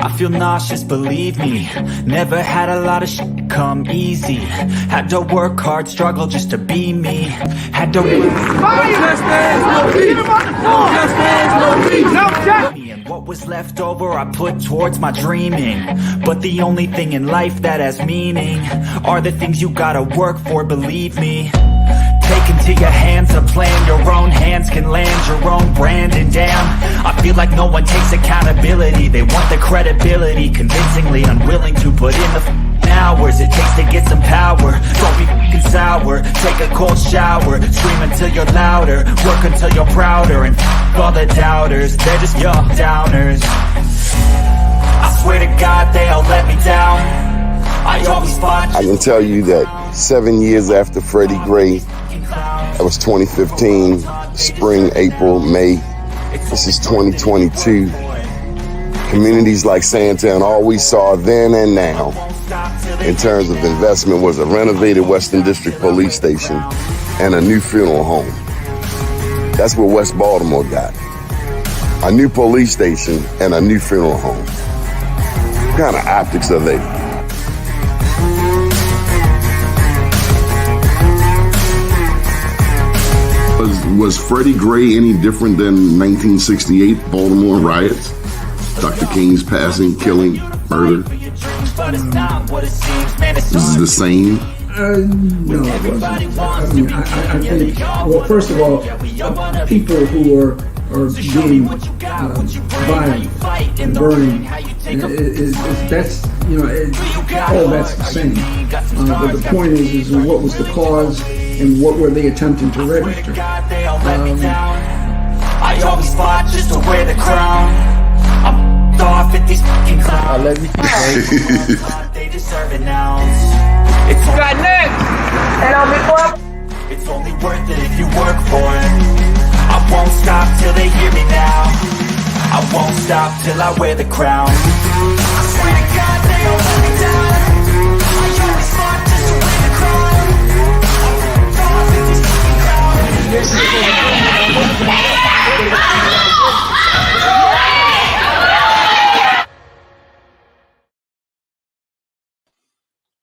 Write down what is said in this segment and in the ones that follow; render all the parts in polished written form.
I feel nauseous, believe me. Never had a lot of shit come easy. Had to work hard, struggle just to be me. Had to and what was left over I put towards my dreaming. But the only thing in life that has meaning are the things you gotta work for, believe me. Take into your hands a plan, your own hands can land your own brand. And damn, I feel like no one takes accountability. They want the credibility, convincingly unwilling to put in the hours it takes to get some power. Don't be f***ing sour, take a cold shower. Scream until you're louder, work until you're prouder. And f*** all the doubters, they're just young downers. I swear to God they all let me down. I always fought. I can tell you that 7 years after Freddie Gray, that was 2015, spring, April, May. This is 2022. Communities like Sandtown, all we saw then and now in terms of investment was a renovated Western District Police Station and a new funeral home. That's what West Baltimore got. A new police station and a new funeral home. What kind of optics are they? Was Freddie Gray any different than 1968 Baltimore riots? Dr. King's passing, killing, murder? This is the same? No, it wasn't. I mean, I think, well, first of all, people who are being violent and burning, that's, all that's the same. But the point is what was the cause and what were they attempting to register? I always fought just to wear the crown. I'm off at these fucking clowns. I love you. They deserve an ounce. It's got next. And I'll be up. It's only worth it if you work for it. I won't stop till they hear me now. I won't stop till I wear the crown. I swear to God they all let me down. I always fought just to wear the crown.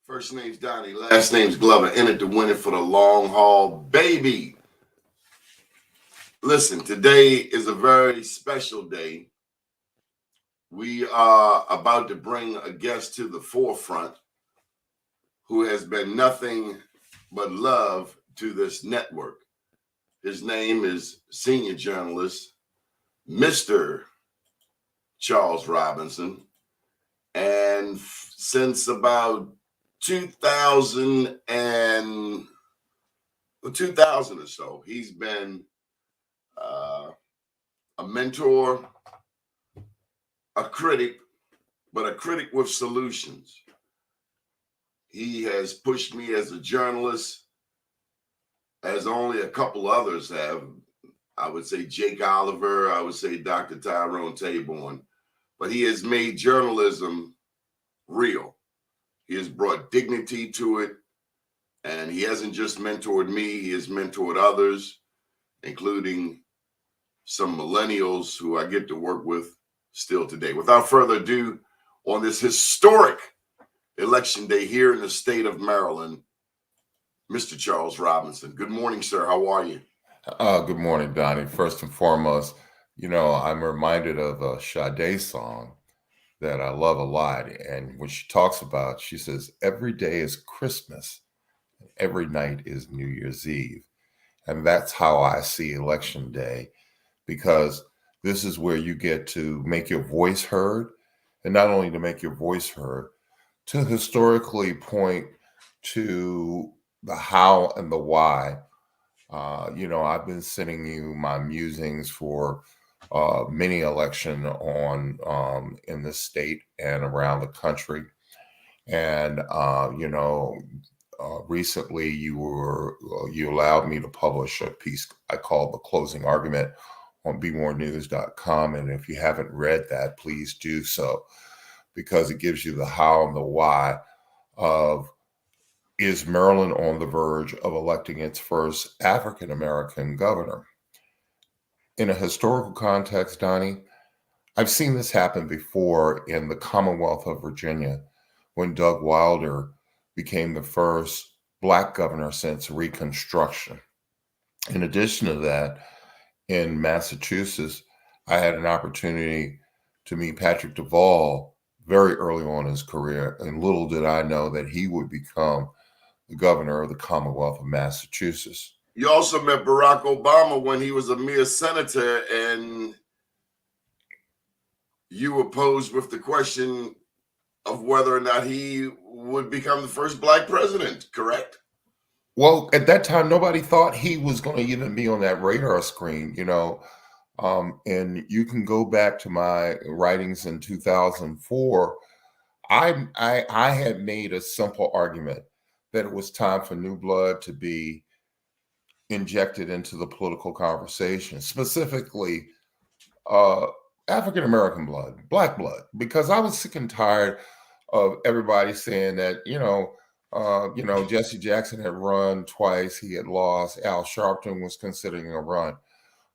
First name's Donnie, last name's Glover. In it to win it for the long haul, baby. Listen, today is a very special day. We are about to bring a guest to the forefront who has been nothing but love to this network. His name is senior journalist, Mr. Charles Robinson. And since about 2000 or so, he's been a mentor, a critic, but a critic with solutions. He has pushed me as a journalist, as only a couple others have. I would say Jake Oliver, I would say Dr. Tyrone Taborn, but he has made journalism real. He has brought dignity to it, and he hasn't just mentored me, he has mentored others, including some millennials who I get to work with still today. Without further ado, on this historic election day here in the state of Maryland, Mr. Charles Robinson. Good morning, sir. How are you? Good morning, Donnie. First and foremost, I'm reminded of a Sade song that I love a lot. And when she talks about, she says, every day is Christmas, and every night is New Year's Eve. And that's how I see Election Day, because this is where you get to make your voice heard. And not only to make your voice heard, to historically point to the how and the why. I've been sending you my musings for mini election on in the state and around the country. And, recently you allowed me to publish a piece I called The Closing Argument on bmorenews.com. And if you haven't read that, please do so, because it gives you the how and the why of, is Maryland on the verge of electing its first African-American governor? In a historical context, Donnie, I've seen this happen before in the Commonwealth of Virginia when Doug Wilder became the first Black governor since Reconstruction. In addition to that, in Massachusetts, I had an opportunity to meet Patrick Duvall very early on in his career, and little did I know that he would become the governor of the Commonwealth of Massachusetts. You also met Barack Obama when he was a mere senator, and you were posed with the question of whether or not he would become the first Black president, correct? Well, at that time, nobody thought he was going to even be on that radar screen, and you can go back to my writings in 2004. I had made a simple argument that it was time for new blood to be injected into the political conversation, specifically African American blood, Black blood, because I was sick and tired of everybody saying that, Jesse Jackson had run twice, he had lost. Al Sharpton was considering a run,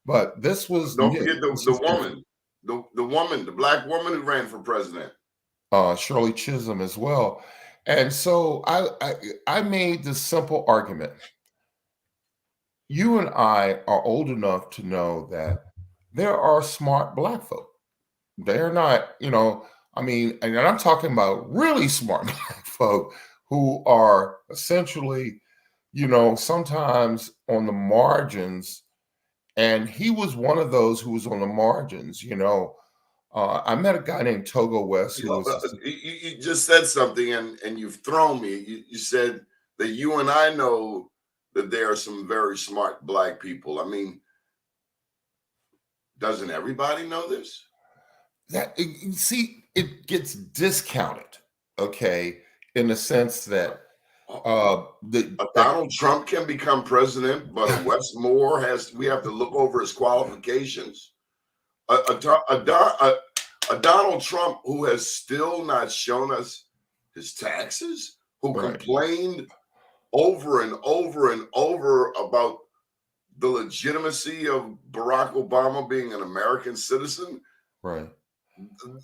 but this was Don't new. forget the woman, the woman, the Black woman who ran for president. Shirley Chisholm as well. And so I made this simple argument. You and I are old enough to know that there are smart Black folk. They're not, and I'm talking about really smart Black folk who are essentially, sometimes on the margins. And he was one of those who was on the margins, I met a guy named Togo West who was. You just said something, and you've thrown me. You said that you and I know that there are some very smart Black people. I mean, doesn't everybody know this? It gets discounted, okay, in the sense that Donald Trump can become president, but a Westmore we have to look over his qualifications. A Donald Trump who has still not shown us his taxes, who complained over and over and over about the legitimacy of Barack Obama being an American citizen. Right.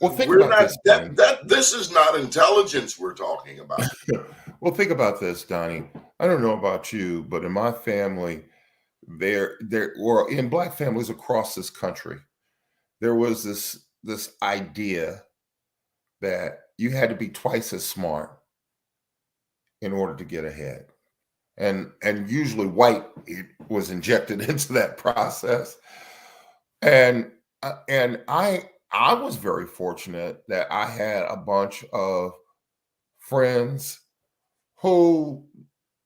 Well, think about this. This is not intelligence we're talking about. Well, think about this, Donnie. I don't know about you, but in my family, or in Black families across this country, there was this idea that you had to be twice as smart in order to get ahead. And usually white was injected into that process. And I was very fortunate that I had a bunch of friends who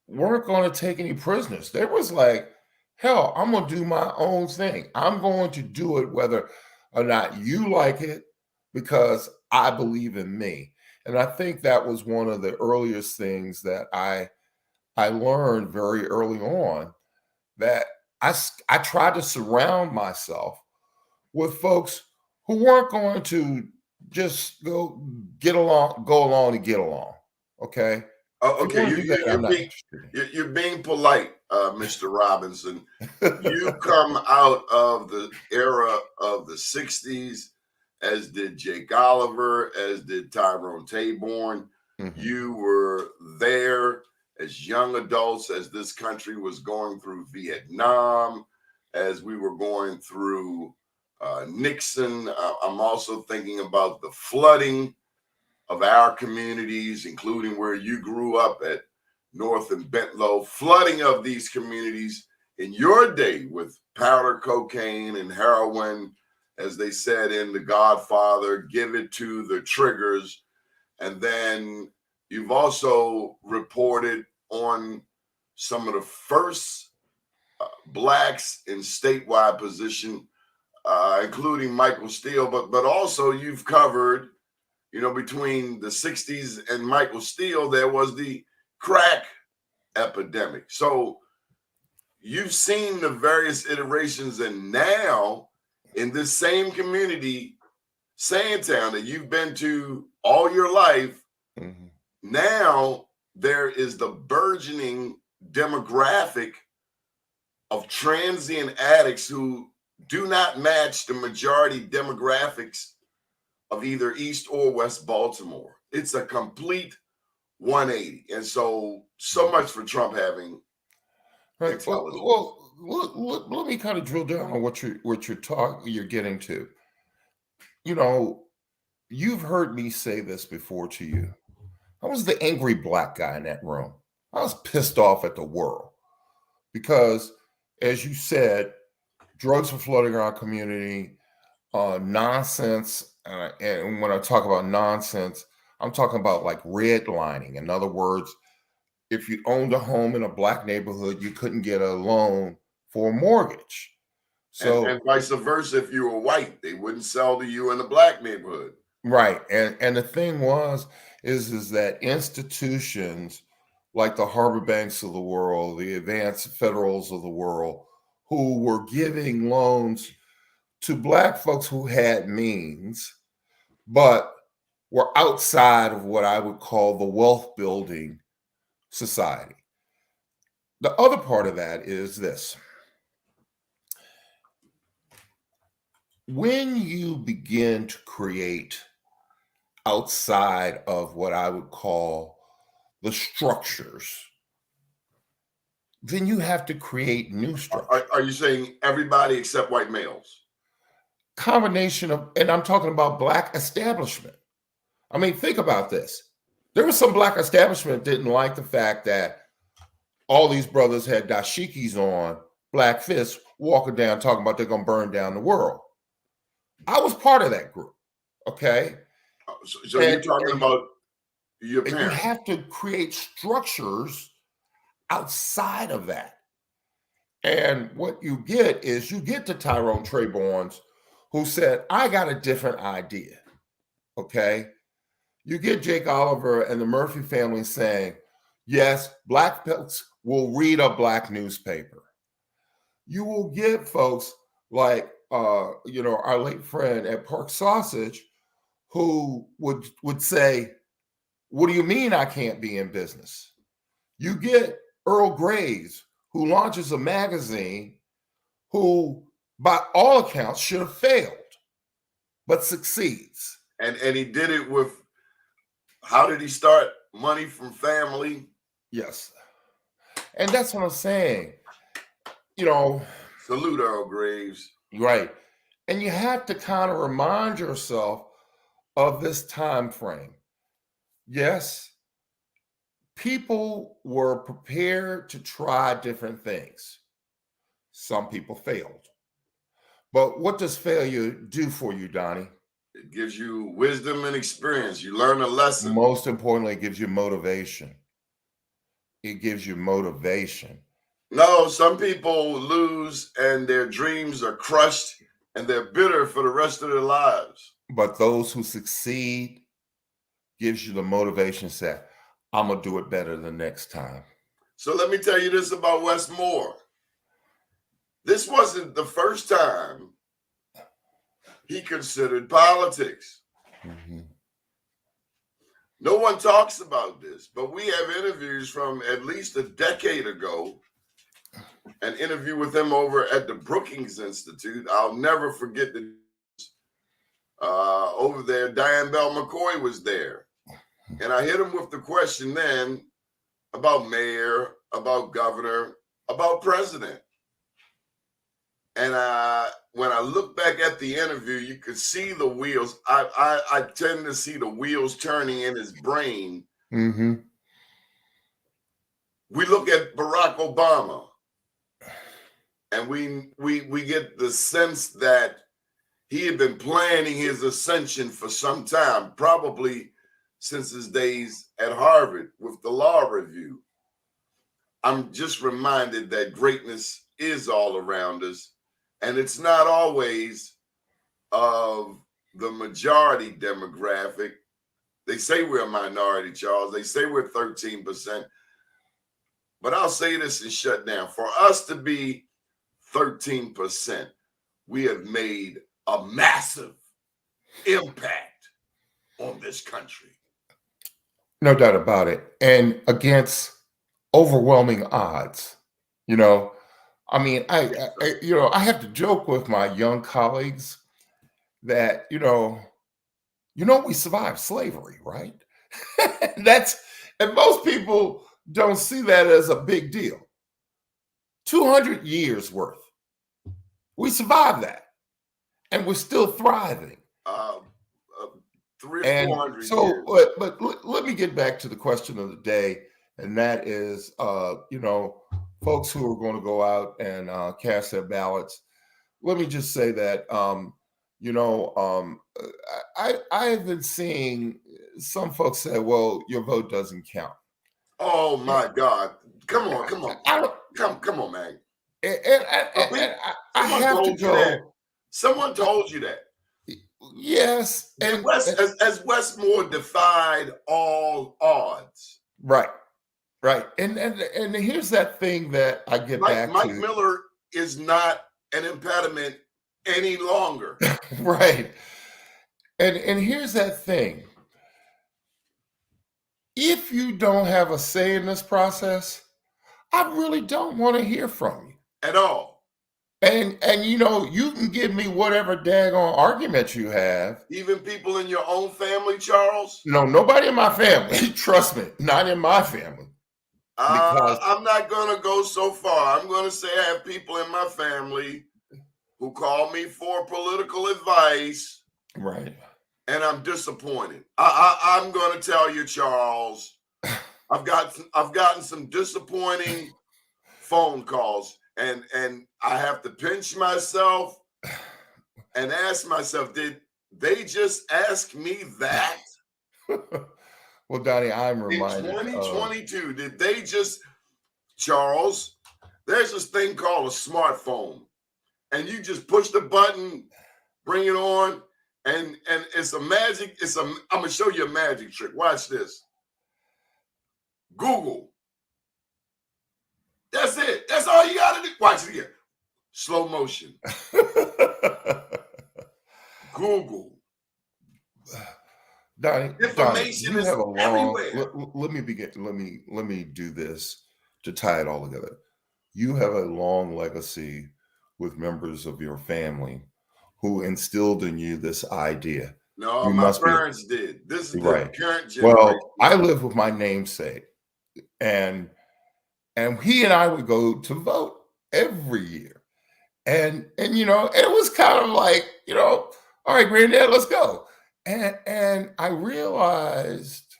weren't going to take any prisoners. They was like, hell, I'm going to do my own thing. I'm going to do it whether or not you like it, because I believe in me. And I think that was one of the earliest things that I learned very early on, that I tried to surround myself with folks who weren't going to just go along and get along. Okay. Okay, you're being polite, Mr. Robinson. You come out of the era of the 60s, as did Jake Oliver, as did Tyrone Taborn. Mm-hmm. You were there as young adults, as this country was going through Vietnam, as we were going through Nixon. I'm also thinking about the flooding of our communities, including where you grew up at North and Bentlow, flooding of these communities in your day with powder cocaine and heroin, as they said in The Godfather, give it to the triggers. And then you've also reported on some of the first Blacks in statewide position, including Michael Steele, but also you've covered, between the 60s and Michael Steele, there was the crack epidemic. So you've seen the various iterations, and now in this same community, Sandtown, that you've been to all your life, mm-hmm. Now there is the burgeoning demographic of transient addicts who do not match the majority demographics of either East or West Baltimore. It's a complete 180. And so much for Trump having Right. intelligence. Let me kind of drill down on what you're getting to. You know, you've heard me say this before to you. I was the angry black guy in that room. I was pissed off at the world because, as you said, drugs were flooding our community, nonsense. And when I talk about nonsense, I'm talking about like redlining. In other words, if you owned a home in a black neighborhood, you couldn't get a loan for a mortgage. So, and vice versa, if you were white, they wouldn't sell to you in the black neighborhood. right. And the thing is that institutions like the Harbor Banks of the world, the Advanced Federals of the world, who were giving loans to black folks who had means, but were outside of what I would call the wealth building society. The other part of that is this. When you begin to create outside of what I would call the structures, then you have to create new structures. Are you saying everybody except white males? Combination of, and I'm talking about black establishment. I mean, think about this. There was some black establishment didn't like the fact that all these brothers had dashikis on, black fists, walking down talking about they're going to burn down the world. I was part of that group, okay? So you're talking about your and parents. you have to create structures outside of that. And what you get is you get to Tyrone Trayvon's who said, I got a different idea, okay? You get Jake Oliver and the Murphy family saying, yes, black folks will read a black newspaper. You will get folks like, our late friend at Park Sausage who would say, what do you mean I can't be in business? You get Earl Graves, who launches a magazine, who by all accounts should have failed, but succeeds. And he did it with, how did he start? Money from family. Yes. And that's what I'm saying. You know, Salute Earl Graves. right. And you have to kind of remind yourself of this time frame. Yes, people were prepared to try different things. Some people failed. But what does failure do for you, Donnie? It gives you wisdom and experience. You learn a lesson. Most importantly, it gives you motivation. It gives you motivation. No, some people lose and their dreams are crushed and they're bitter for the rest of their lives. But those who succeed gives you the motivation to say, I'm going to do it better the next time. So let me tell you this about Wes Moore. This wasn't the first time he considered politics. Mm-hmm. No one talks about this, but we have interviews from at least a decade ago. An interview with him over at the Brookings Institute. I'll never forget that over there, Diane Bell McCoy was there. And I hit him with the question then about mayor, about governor, about president. And when I look back at the interview, you could see the wheels. I tend to see the wheels turning in his brain. Mm-hmm. We look at Barack Obama, and we get the sense that he had been planning his ascension for some time, probably since his days at Harvard with the law review. I'm just reminded that greatness is all around us, and it's not always of the majority demographic. They say we're a minority, Charles. They say we're 13%. But I'll say this and shut down. For us to be 13%, we have made a massive impact on this country. No doubt about it. And against overwhelming odds, I mean, I have to joke with my young colleagues that, You know, we survived slavery, right? And most people don't see that as a big deal. 200 years worth. We survived that, and we're still thriving. Uh, 300 or And 400 so, years. but let me get back to the question of the day, and that is, folks who are going to go out and cast their ballots. Let me just say that, I have been seeing some folks say, "Well, your vote doesn't count." Oh my God! Come on, come on, I don't, come on, man. and I Someone have to told you that. go. Someone told you that. Yes, and As Westmore defied all odds. right. Right. And here's that thing that I get back Mike to. Miller is not an impediment any longer. Right. And here's that thing. If you don't have a say in this process, I really don't want to hear from you. At all. And you can give me whatever daggone argument you have. Even people in your own family, Charles? No, nobody in my family. Trust me, not in my family. I'm not going to go so far. I'm going to say I have people in my family who call me for political advice. Right. And I'm disappointed. I'm going to tell you, Charles, I've gotten some disappointing phone calls, and I have to pinch myself and ask myself, did they just ask me that? Well, Donnie, I'm reminded. In 2022, did they just, Charles, there's this thing called a smartphone, and you just push the button, bring it on, and it's a magic, I'm going to show you a magic trick. Watch this. Google. That's it. That's all you got to do. Watch it again. Slow motion. Google. Donnie, information is everywhere. Let me do this to tie it all together. You have a long legacy with members of your family who instilled in you this idea. No, my parents did. This is right. The current generation. Well, I live with my namesake, and he and I would go to vote every year, and it was kind of like, all right, granddad, let's go. And I realized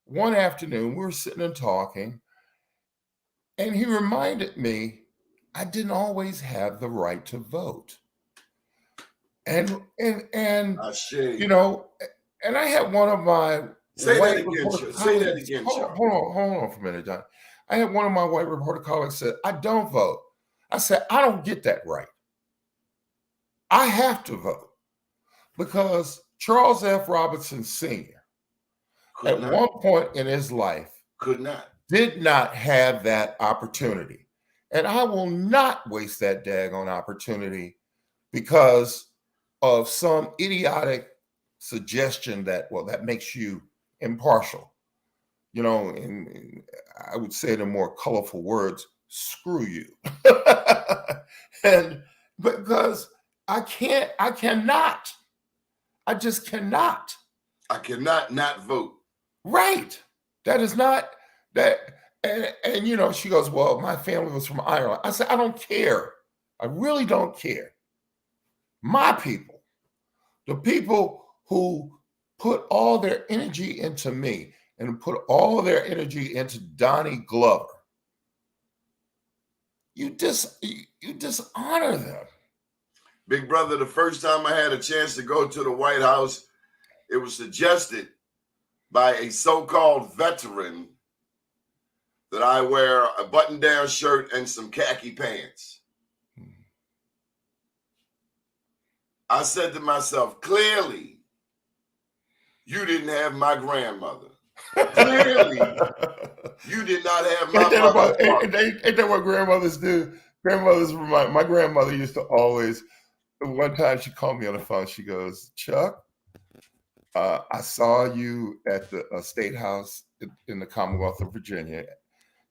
one afternoon we were sitting and talking, and he reminded me I didn't always have the right to vote. And and I had one of my say that again. Hold on for a minute, John. I had one of my white reporter colleagues said, "I don't vote." I said, "I don't get that right. I have to vote because Charles F. Robinson Sr. at one point in his life did not have that opportunity, and I will not waste that daggone opportunity because of some idiotic suggestion that makes you impartial. And I would say it in more colorful words, screw you. And because I just cannot. I cannot not vote. Right. That is not that. And she goes, "Well, my family was from Ireland." I said, "I don't care. I really don't care. My people, the people who put all their energy into me and put all their energy into Donnie Glover, you dishonor them." Big brother, the first time I had a chance to go to the White House, it was suggested by a so-called veteran that I wear a button-down shirt and some khaki pants. I said to myself, clearly, you didn't have my grandmother. Clearly, you did not have my mother. Ain't that what grandmothers do? Grandmothers remind. My grandmother used to always. One time she called me on the phone. She goes, "Chuck, I saw you at the State House in the Commonwealth of Virginia,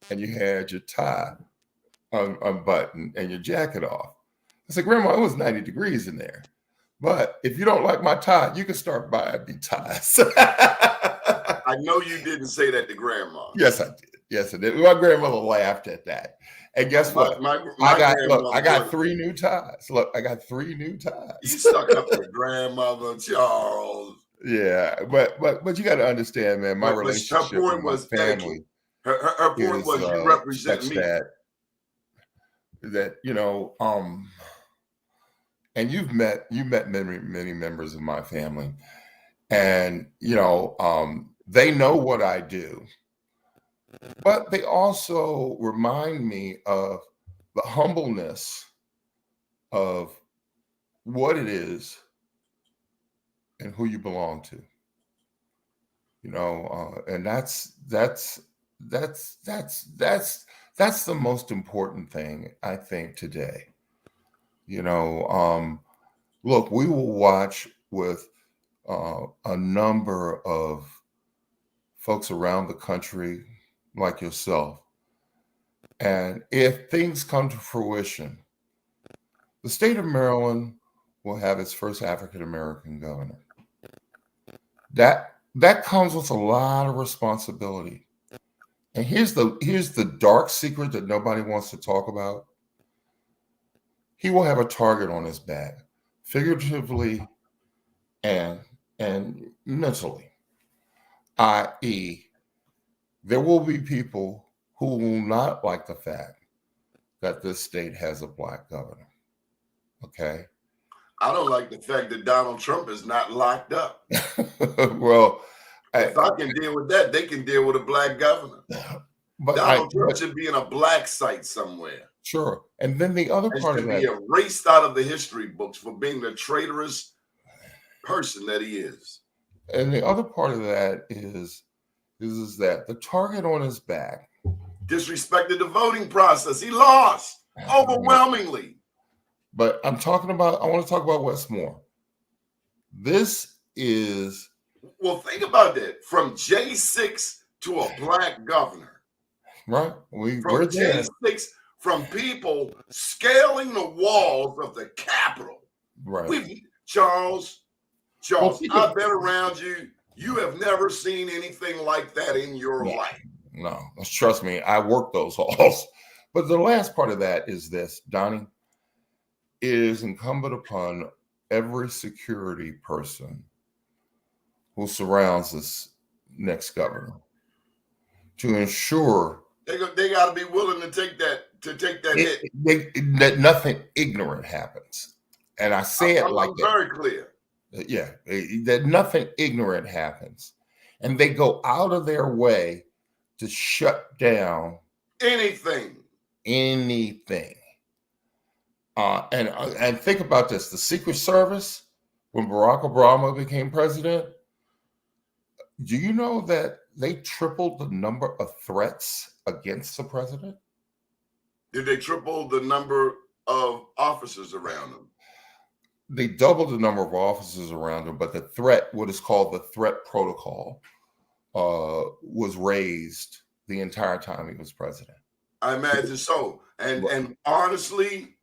and you had your tie unbuttoned and your jacket off." I said, "Grandma, it was 90 degrees in there." But if you don't like my tie, you can start buying me ties. I know you didn't say that to grandma. Yes, I did. Yes, I did. My grandmother laughed at that. And guess what? My I grandmother got was- 3 new ties. Look, I got 3 new You ties. stuck up your grandmother, Charles. Yeah, but you got to understand, man, my But her relationship point with my was, family her point is was you represent such me. that and you met many members of my family, and they know what I do, but they also remind me of the humbleness of what it is and who you belong to, and that's the most important thing, I think, today. Look, we will watch with a number of folks around the country like yourself. And if things come to fruition, the state of Maryland will have its first African-American governor. That comes with a lot of responsibility. And here's the dark secret that nobody wants to talk about. He will have a target on his back, figuratively and mentally, i.e., there will be people who will not like the fact that this state has a Black governor. Okay? I don't like the fact that Donald Trump is not locked up. Well, if I can deal with that, they can deal with a Black governor. But Donald Trump should be in a black site somewhere. Sure. And then the other part of that, be erased out of the history books for being the traitorous person that he is. And the other part of that is that the target on his back disrespected the voting process. He lost overwhelmingly. But I want to talk about Westmore. This is... Well, think about that. From J6 to a Black governor. Right. From J6, from people scaling the walls of the Capitol. Right. Charles, I've been around you. You have never seen anything like that in your life. No, trust me, I worked those halls. But the last part of that is this, Donnie. It is incumbent upon every security person who surrounds this next governor to ensure they got to be willing to take that hit. That nothing ignorant happens. And I say it like that. Very clear. Yeah, that nothing ignorant happens. And they go out of their way to shut down anything. And think about this. The Secret Service, when Barack Obama became president, do you know that they tripled the number of threats against the president? Did they triple the number of officers around him? They doubled the number of officers around him, but the threat, what is called the threat protocol, was raised the entire time he was president. I imagine so. And honestly,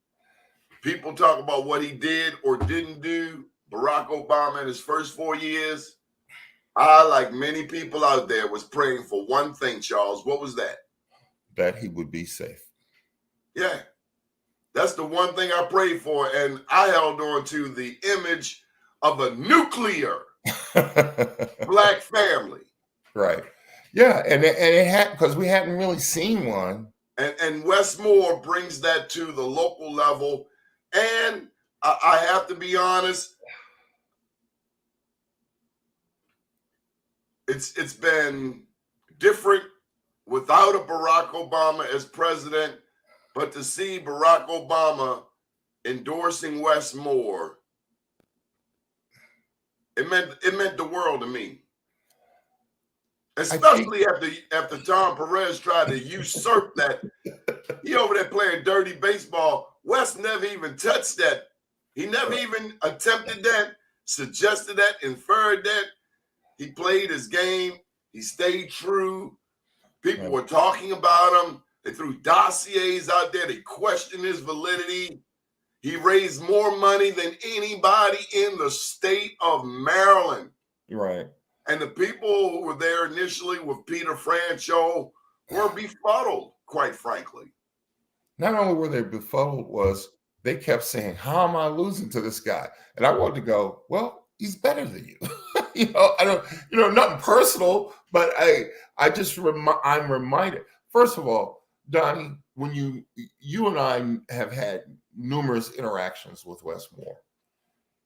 people talk about what he did or didn't do. Barack Obama in his first 4 years, I, like many people out there, was praying for one thing, Charles. What was that? That he would be safe. Yeah. That's the one thing I prayed for. And I held on to the image of a nuclear Black family. Right. Yeah. And it had, because we hadn't really seen one. And Westmore brings that to the local level. And I have to be honest, it's been different without a Barack Obama as president, but to see Barack Obama endorsing Westmore, it meant the world to me. Especially after Tom Perez tried to usurp that. He over there playing dirty baseball. West never even touched that. He never even attempted that, suggested that, inferred that. He played his game. He stayed true. People were talking about him. They threw dossiers out there. They questioned his validity. He raised more money than anybody in the state of Maryland. Right. And the people who were there initially with Peter Franchot were befuddled, quite frankly. Not only were they befuddled, was they kept saying, "How am I losing to this guy?" And I wanted to go, "Well, he's better than you." I don't, nothing personal, but I just I'm reminded. First of all, Donnie, when you and I have had numerous interactions with Wes Moore,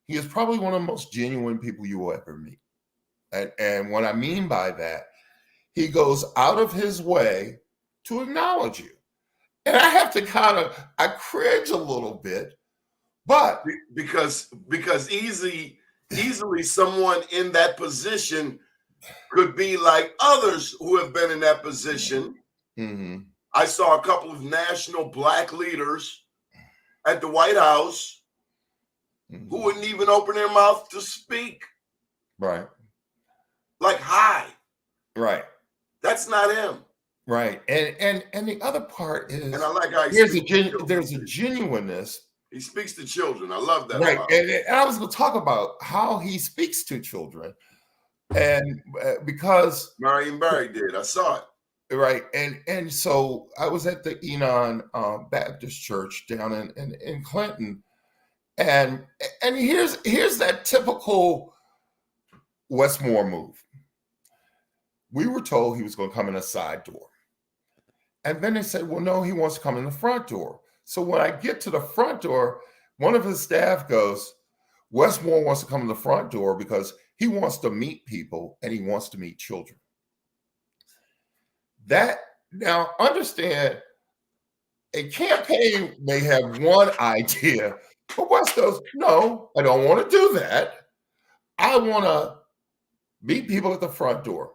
he is probably one of the most genuine people you will ever meet. And what I mean by that, he goes out of his way to acknowledge you. And I have to I cringe a little bit, but because easily someone in that position could be like others who have been in that position. mm-hmm. I saw a couple of national black leaders at the White House who wouldn't even open their mouth to speak. Right. Like, hi. Right. That's not him. Right. And the other part is, and I like how there's a genuineness. He speaks to children. I love that. Right. And I was going to talk about how he speaks to children. And because Marion Barry did. I saw it. Right. And so I was at the Enon Baptist Church down in Clinton. And here's that typical Wes Moore move. We were told he was going to come in a side door. And then they said, well, no, he wants to come in the front door. So when I get to the front door, one of his staff goes, Wes Moore wants to come in the front door because he wants to meet people and he wants to meet children. Now understand, a campaign may have one idea, but Wes goes, no, I don't want to do that. I want to meet people at the front door.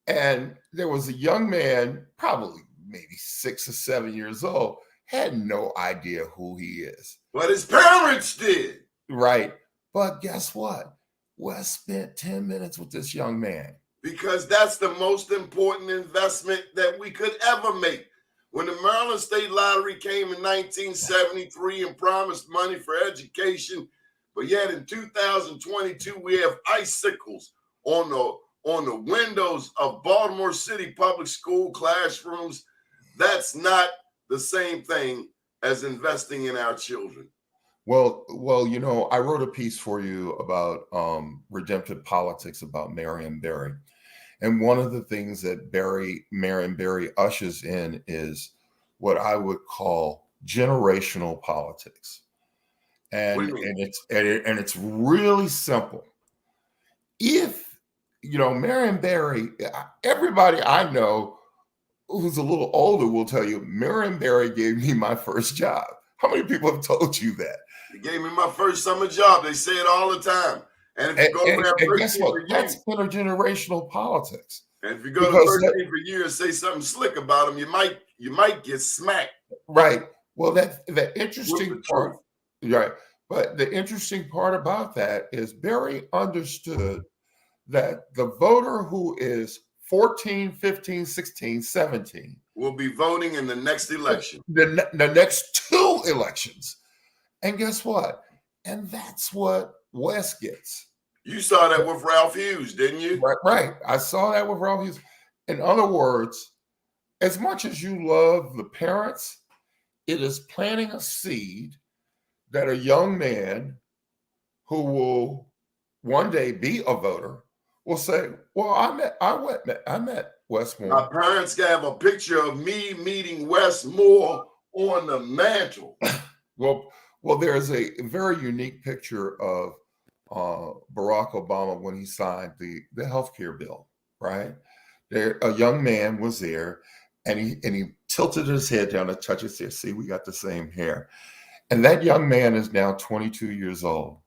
And there was a young man, probably maybe 6 or 7 years old, had no idea who he is. But his parents did. Right. But guess what? Wes spent 10 minutes with this young man. Because that's the most important investment that we could ever make. When the Maryland State Lottery came in 1973 and promised money for education, but yet in 2022, we have icicles on the windows of Baltimore City public school classrooms. That's not the same thing as investing in our children. Well, I wrote a piece for you about redemptive politics about Marion Barry. And one of the things that Marion Barry ushers in is what I would call generational politics. And it's really simple. If Marion Barry, everybody I know who's a little older will tell you, Marion Barry gave me my first job. How many people have told you that? He gave me my first summer job. They say it all the time. And if you go there, guess what? That's intergenerational politics. And if you go to 13 for years and say something slick about them, you might get smacked. Right. Well, the interesting part, right? But the interesting part about that is Barry understood that the voter who is 14, 15, 16, 17 will be voting in the next election. The next 2 elections. And guess what? And that's what Wes gets. You saw that with Ralph Hughes, didn't you? Right. I saw that with Ralph Hughes. In other words, as much as you love the parents, it is planting a seed that a young man who will one day be a voter will say, well, I met Wes Moore. My parents have a picture of me meeting Wes Moore on the mantle. Well, there's a very unique picture of Barack Obama when he signed the healthcare bill, right? A young man was there, and he tilted his head down to touch his hair. See, we got the same hair. And that young man is now 22 years old.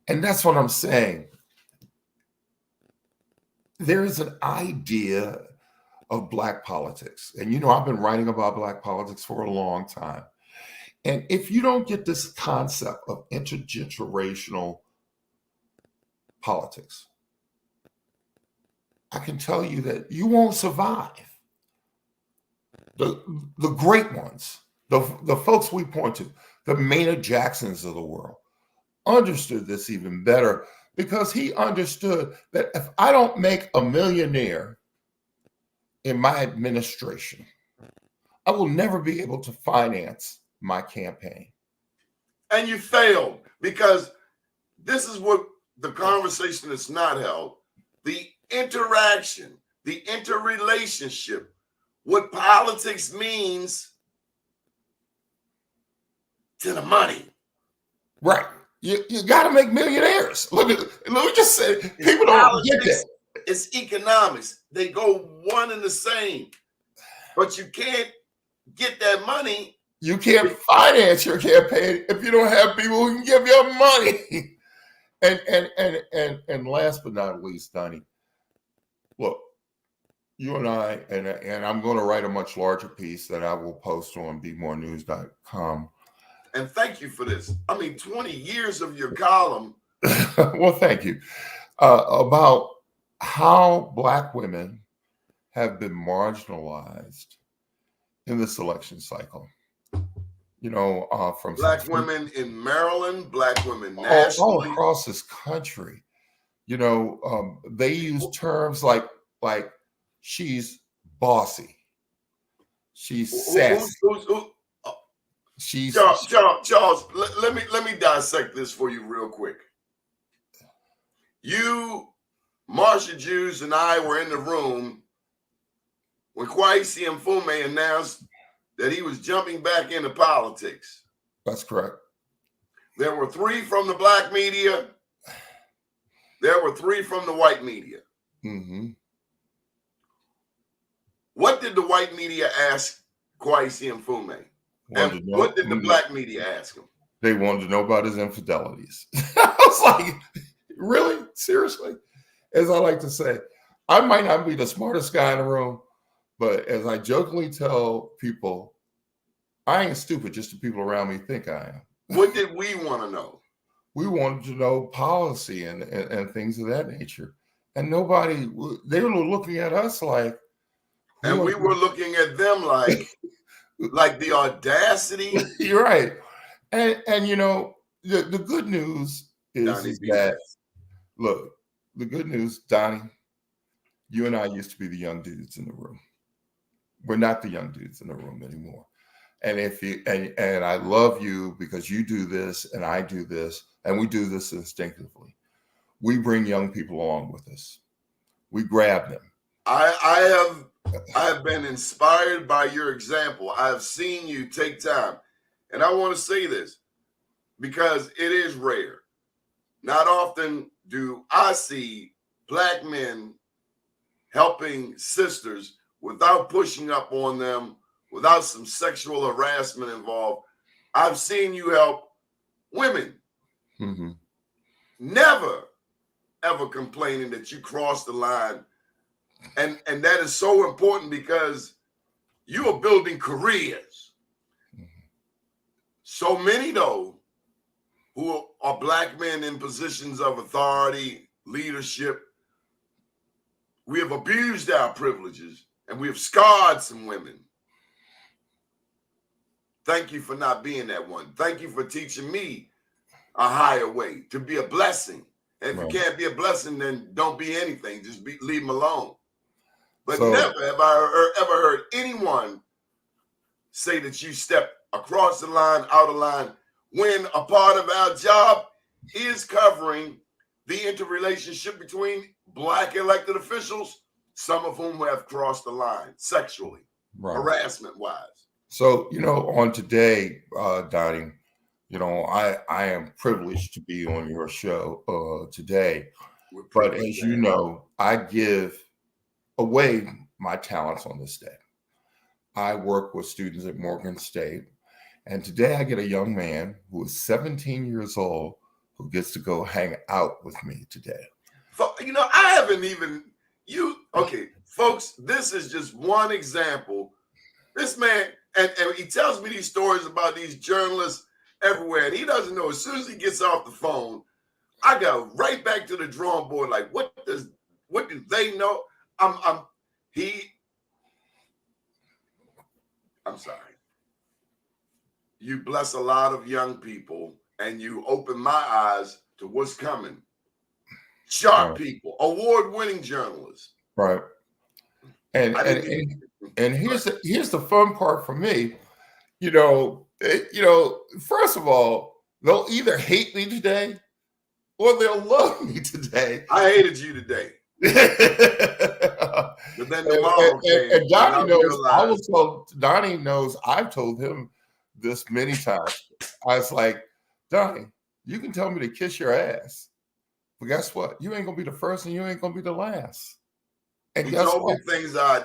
And that's what I'm saying. There is an idea of Black politics. And I've been writing about Black politics for a long time. And if you don't get this concept of intergenerational politics, I can tell you that you won't survive. The great ones The folks we point to, the Maynard Jacksons of the world, understood this even better because he understood that if I don't make a millionaire in my administration, I will never be able to finance my campaign. And you failed because this is what the conversation that's not held. The interaction, the interrelationship, what politics means to the money. Right. You got to make millionaires. Let me just say, people don't get that. It's economics. They go one and the same. But you can't get that money. You can't finance your campaign if you don't have people who can give you money. And last but not least, Donnie, look, you and I, and I'm going to write a much larger piece that I will post on bemorenews.com. And thank you for this. I mean, 20 years of your column. Well, thank you. About how Black women have been marginalized in this election cycle. You know, from Black women in Maryland, Black women nationally, all across this country. You know, they use terms like she's bossy, she's sassy. She's Charles. Let me dissect this for you real quick. You, Marsha Tues, and I were in the room when Kwesi Mfume announced that he was jumping back into politics. That's correct. There were 3 from the Black media. There were 3 from the white media. Mm-hmm. What did the white media ask Kwesi Mfume? And what did the Black media ask him? They wanted to know about his infidelities. I was like, really? Seriously? As I like to say, I might not be the smartest guy in the room, but as I jokingly tell people, I ain't stupid, just the people around me think I am. What did we want to know? We wanted to know policy and things of that nature. And nobody, they were looking at us like. And we were looking at them like the audacity. You're right. And you know, the good news is that, look, the good news, Donnie, you and I used to be the young dudes in the room. We're not the young dudes in the room anymore. And if you and I love you because you do this and I do this and we do this instinctively. We bring young people along with us. We grab them. I have been inspired by your example. I have seen you take time. And I want to say this because it is rare. Not often do I see Black men helping sisters without pushing up on them, without some sexual harassment involved. I've seen you help women. Mm-hmm. Never, ever complaining that you crossed the line. And that is so important because you are building careers. Mm-hmm. So many, though, who are Black men in positions of authority, leadership, we have abused our privileges and we have scarred some women. Thank you for not being that one. Thank you for teaching me a higher way to be a blessing. And if you can't be a blessing, then don't be anything. Just leave them alone. But never have I ever heard anyone say that you stepped across the line, out of line, when a part of our job is covering the interrelationship between Black elected officials, some of whom have crossed the line sexually, harassment-wise. So, you know, on today, Donnie, you know, I am privileged to be on your show today. But as you know, I give away my talents on this day. I work with students at Morgan State. And today I get a young man who is 17 years old who gets to go hang out with me today. You know, I haven't even, okay, folks, this is just one example. This man, and he tells me these stories about these journalists everywhere, and he doesn't know, as soon as he gets off the phone, I go right back to the drawing board, like, what do they know? I'm sorry. you bless a lot of young people, and you open my eyes to what's coming. Sharp people, award-winning journalists. Right. And here's the fun part for me. First of all, they'll either hate me today or they'll love me today. I hated you today. But then tomorrow came, and Donnie knows. Donnie knows I've told him this many times. I was like, Donnie, you can tell me to kiss your ass, but guess what? You ain't gonna be the first, and you ain't gonna be the last. And he guess told what? me things I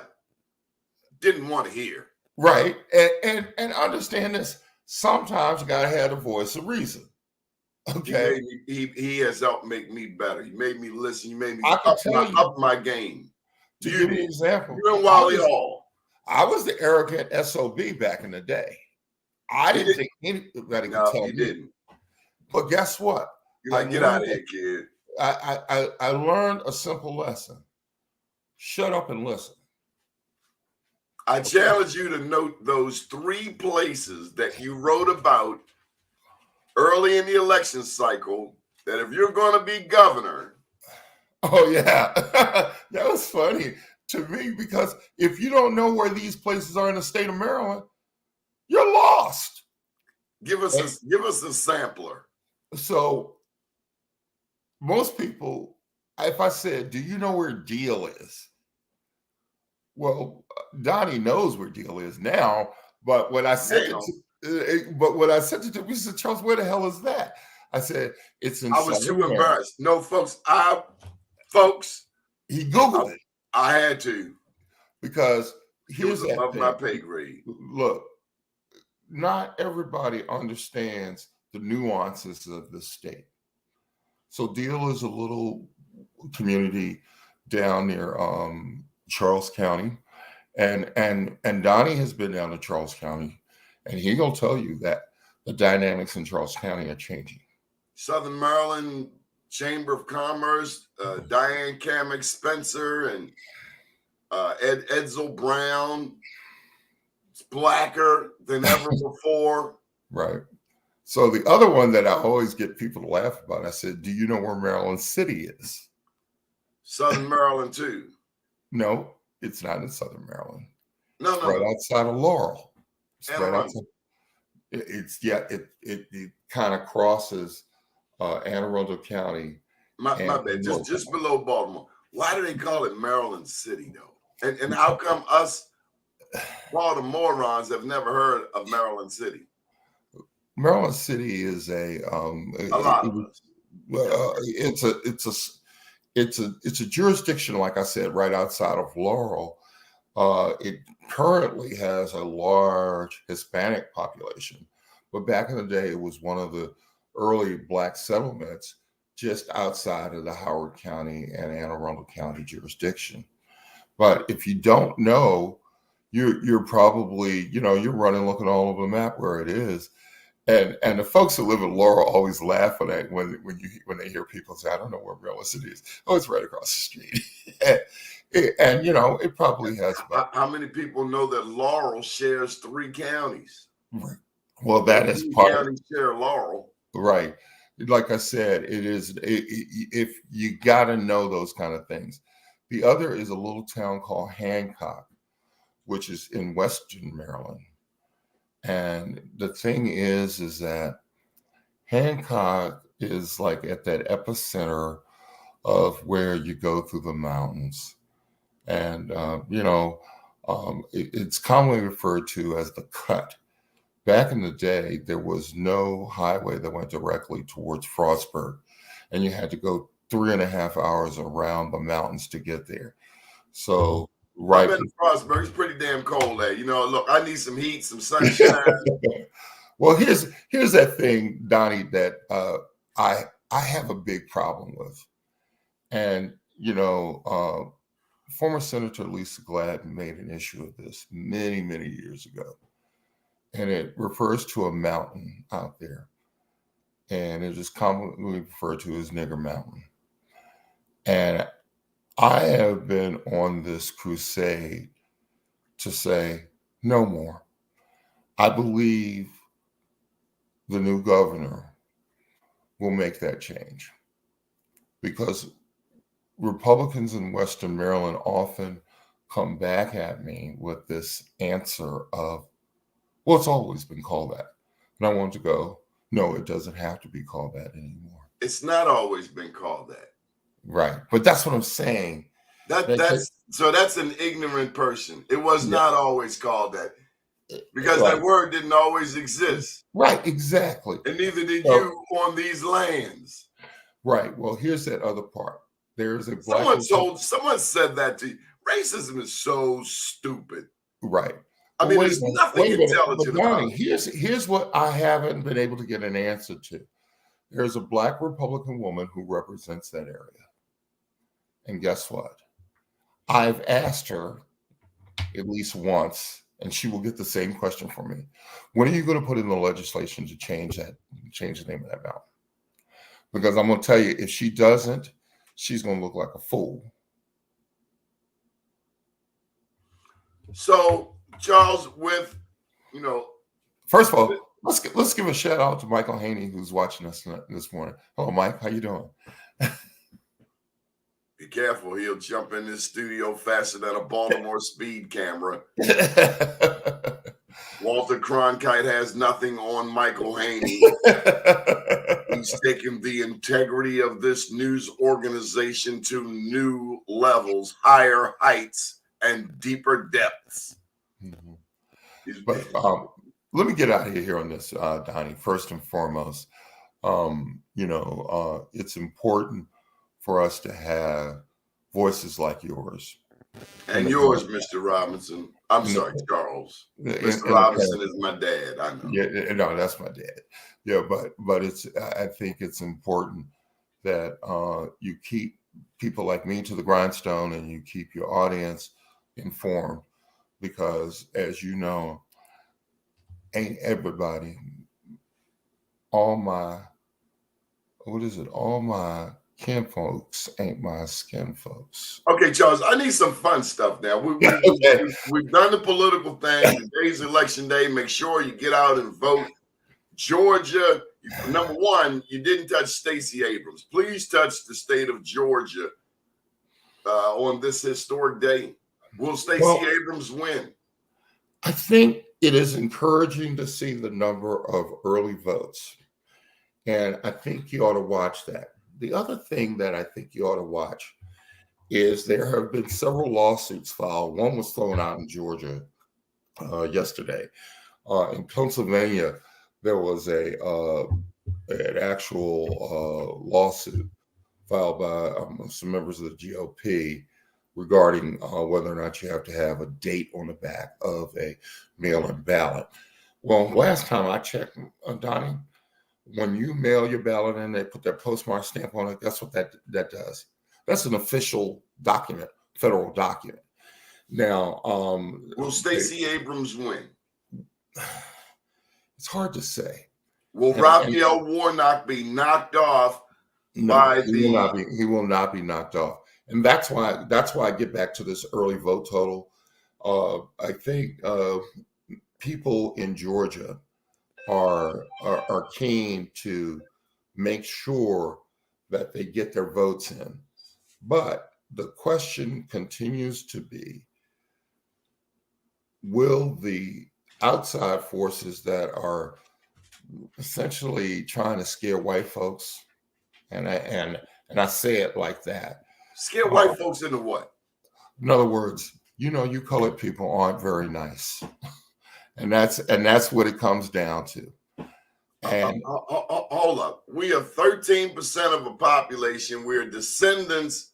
didn't want to hear. Right, and understand this. Sometimes you gotta have the voice of reason. Okay, he has helped make me better. He made me listen. You made me up my game. To give you an example, you and Wally Hall. I was the arrogant SOB back in the day. I didn't think anybody could tell me. Didn't. But guess what? You're like, get out of here, kid. I learned a simple lesson. Shut up and listen. I challenge you to note those 3 places that you wrote about early in the election cycle, that if you're going to be governor. Oh, yeah. That was funny to me, because if you don't know where these places are in the state of Maryland, you're lost. Give us a sampler. So most people, if I said, do you know where Deal is? Well, Donnie knows where Deal is now, but when I said it to him, he said, Charles, where the hell is that? I said, it's in. I was too embarrassed. No, folks, he Googled it. I had to, because here's that above thing. My pay grade. Look, not everybody understands the nuances of the state. So Deal is a little community down near Charles County, and Donnie has been down to Charles County, and he gonna tell you that the dynamics in Charles County are changing. Southern Maryland Chamber of Commerce, Diane Kamek Spencer, and Edsel Brown. It's blacker than ever before. Right. So the other one that I always get people to laugh about, I said, do you know where Maryland City is? Southern Maryland too. No, it's not in Southern Maryland. No. Right outside of Laurel. It's Anne right Arundel. outside. It kind of crosses Anne Arundel County. My bad. Just below Baltimore. Why do they call it Maryland City though? And how come us Baltimoreans have never heard of Maryland City? Maryland City is a lot of us. It's a jurisdiction, like I said, right outside of Laurel. It currently has a large Hispanic population, but back in the day, it was one of the early Black settlements just outside of the Howard County and Anne Arundel County jurisdiction. But if you don't know, you're probably, you're running looking all over the map where it is. And the folks who live in Laurel always laugh at that when they hear people say, I don't know where Maryland City is. Oh, it's right across the street. and it probably has about. How many people know that Laurel shares 3 counties? Right. Well, that is part. Counties share Laurel. Right. Like I said, if you got to know those kind of things. The other is a little town called Hancock, which is in Western Maryland. And the thing is that Hancock is like at that epicenter of where you go through the mountains. And, it's commonly referred to as the Cut. Back in the day, there was no highway that went directly towards Frostburg, and you had to go 3.5 hours around the mountains to get there. So, right. I've been to Frostburg. It's pretty damn cold there. Look, I need some heat, some sunshine. Well, here's that thing, Donnie, that I have a big problem with. And, former Senator Lisa Glad made an issue of this many, many years ago. And it refers to a mountain out there. And it is commonly referred to as Nigger Mountain. And I have been on this crusade to say no more. I believe the new governor will make that change, because Republicans in Western Maryland often come back at me with this answer of, well, it's always been called that. And I want to go, no, it doesn't have to be called that anymore. It's not always been called that. Right. But that's what I'm saying. That's an ignorant person. It was not always called that, because Right. that word didn't always exist. Right, exactly. And neither did you on these lands. Right. Well, here's that other part. There's a someone said that to you. Racism is so stupid. Right. I mean, there's nothing intelligent about it. Here's what I haven't been able to get an answer to. There's a Black Republican woman who represents that area. And guess what? I've asked her at least once, and she will get the same question from me. When are you going to put in the legislation to change the name of that mountain? Because I'm going to tell you, if she doesn't, she's going to look like a fool. So, Charles, first of all, let's give a shout out to Michael Haney, who's watching us this morning. Hello, Mike. How you doing? Be careful. He'll jump in this studio faster than a Baltimore speed camera. Walter Cronkite has nothing on Michael Haney. He's taken the integrity of this news organization to new levels, higher heights, and deeper depths. Mm-hmm. But let me get out of here on this, Donnie. First and foremost, it's important for us to have voices like yours. And yours, Mr. Robinson. I'm sorry, Charles. Mr. Robinson is my dad. I know. Yeah, no, that's my dad. Yeah, but I think it's important that you keep people like me to the grindstone, and you keep your audience informed, because as you know, ain't everybody, all my kin folks ain't my skin folks. Okay, Charles, I need some fun stuff now. We've done the political thing. Today's election day. Make sure you get out and vote. Georgia, number one, you didn't touch Stacey Abrams. Please touch the state of Georgia on this historic day. Will Stacey Abrams win? I think it is encouraging to see the number of early votes. And I think you ought to watch that. The other thing that I think you ought to watch is there have been several lawsuits filed. One was thrown out in Georgia yesterday. In Pennsylvania, there was an actual lawsuit filed by some members of the GOP regarding whether or not you have to have a date on the back of a mail-in ballot. Well, last time I checked, Donnie, when you mail your ballot in, they put their postmark stamp on it. That's what that does. That's an official document, federal document. Now, will Stacey Abrams win? It's hard to say. Will Raphael Warnock be knocked off? He will not be knocked off. And that's why I get back to this early vote total. I think people in Georgia are keen to make sure that they get their votes in. But the question continues to be, will the outside forces that are essentially trying to scare white folks, and I say it like that, scare white folks into what? In other words, you colored people aren't very nice. And that's what it comes down to. And hold up. We are 13% of a population. We're descendants,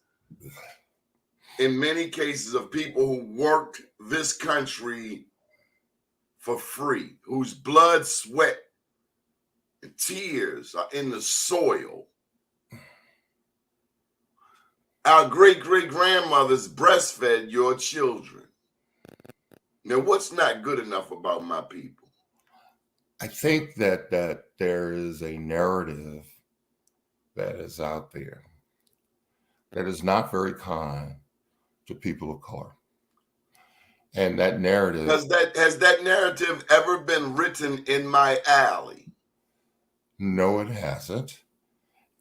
in many cases, of people who worked this country for free, whose blood, sweat, and tears are in the soil. Our great-great-grandmothers breastfed your children. Now, what's not good enough about my people? I think that there is a narrative that is out there that is not very kind to people of color. And that narrative... Has that narrative ever been written in my alley? No, it hasn't.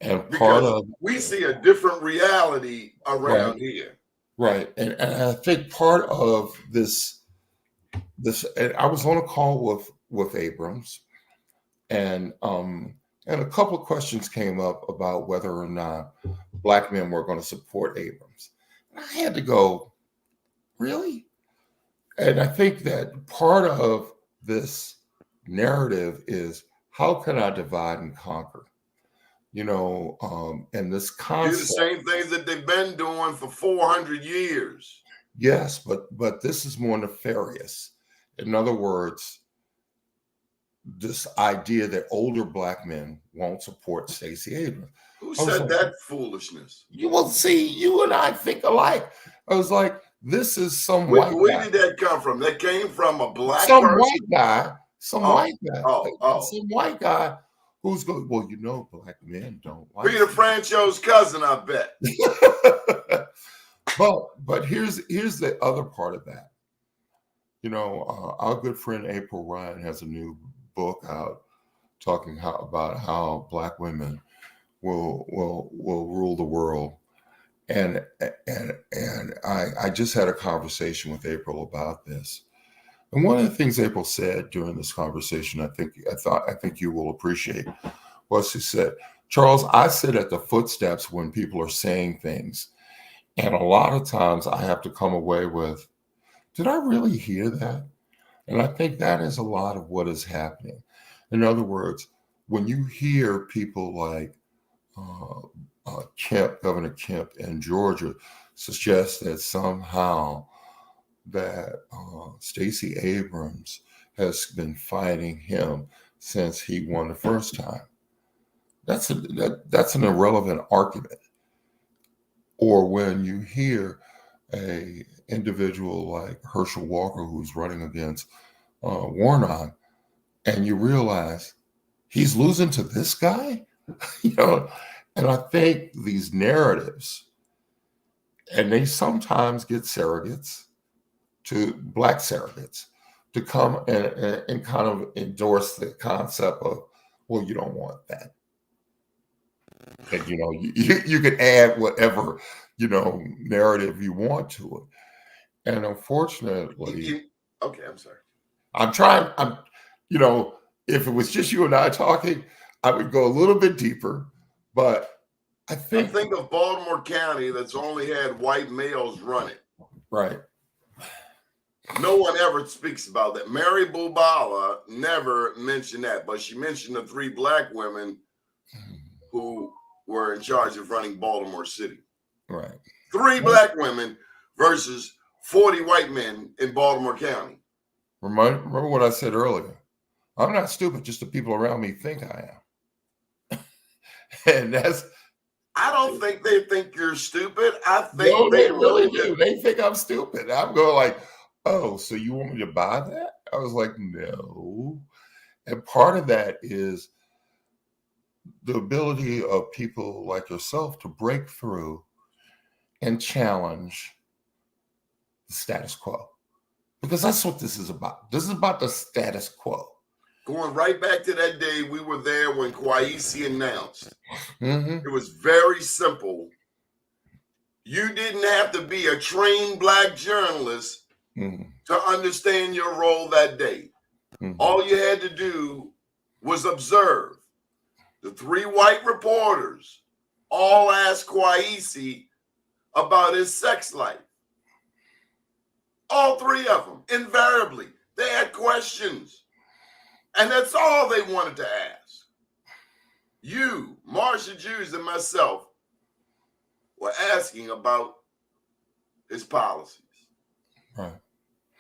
And part Because of we see a different reality around here. right, and I think part of this, and I was on a call with Abrams, and a couple of questions came up about whether or not Black men were going to support Abrams. And I had to go, really? And I think that part of this narrative is, how can I divide and conquer? And this Do the concept. same things that they've been doing for 400 years. Yes, but this is more nefarious. In other words, this idea that older Black men won't support Stacey Abrams. Who I was said like, that foolishness? You will see, you and I think alike. I was like, this is some Where, white where guy. did that come from? That came from a black Some person? white guy. Some Oh, white guy. oh. Some white guy who's going, well, Black men don't like Peter it. Francho's cousin, I bet. But here's the other part of that. Our good friend April Ryan has a new book out talking about how Black women will rule the world, and I just had a conversation with April about this, and one of the things April said during this conversation, I think you will appreciate, was she said, Charles, I sit at the footsteps when people are saying things, and a lot of times I have to come away with, did I really hear that? And I think that is a lot of what is happening. In other words, when you hear people like Governor Kemp in Georgia suggest that somehow that Stacey Abrams has been fighting him since he won the first time, that's an irrelevant argument. Or when you hear a individual like Herschel Walker, who's running against Warnock, and you realize he's losing to this guy, and I think these narratives, and they sometimes get surrogates, to Black surrogates, to come and kind of endorse the concept of, well, you don't want that. And, you can add whatever, narrative you want to it. And unfortunately, Okay, I'm sorry. If it was just you and I talking, I would go a little bit deeper, but I think of Baltimore County that's only had white males run it. Right. No one ever speaks about that. Mary Bubala never mentioned that, but she mentioned the 3 Black women who were in charge of running Baltimore City. Right. 3 Black women versus 40 white men in Baltimore County. Remember what I said earlier. I'm not stupid, just the people around me think I am. And I don't think they think you're stupid. I think no, they really do. They think I'm stupid. I'm going like, oh, so you want me to buy that? I was like, no. And part of that is the ability of people like yourself to break through and challenge the status quo. Because that's what this is about. This is about the status quo. Going right back to that day, we were there when Kwesi announced. Mm-hmm. It was very simple. You didn't have to be a trained Black journalist to understand your role that day. All you had to do was observe. The 3 white reporters all asked Kwesi about his sex life. All 3 of them, invariably. They had questions. And that's all they wanted to ask. You, Marsha Tues, and myself were asking about his policies. Right.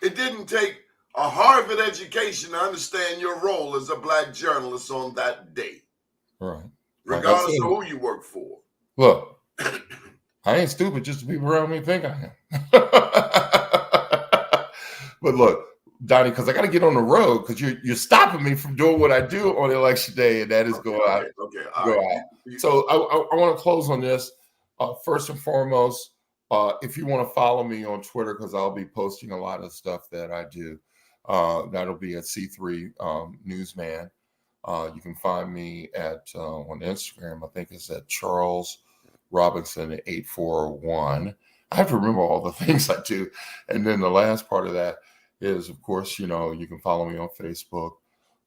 It didn't take a Harvard education to understand your role as a Black journalist on that day. Right. Regardless of who you work for. Look, I ain't stupid, just the people around me think I am. But look, Donnie, because I got to get on the road, because you're stopping me from doing what I do on election day, and that is go out. So I want to close on this. First and foremost, if you want to follow me on Twitter, because I'll be posting a lot of stuff that I do, that'll be at C3 Newsman. You can find me at on Instagram. I think it's at Charles Robinson 841. I have to remember all the things I do. And then the last part of that is, of course, you can follow me on Facebook.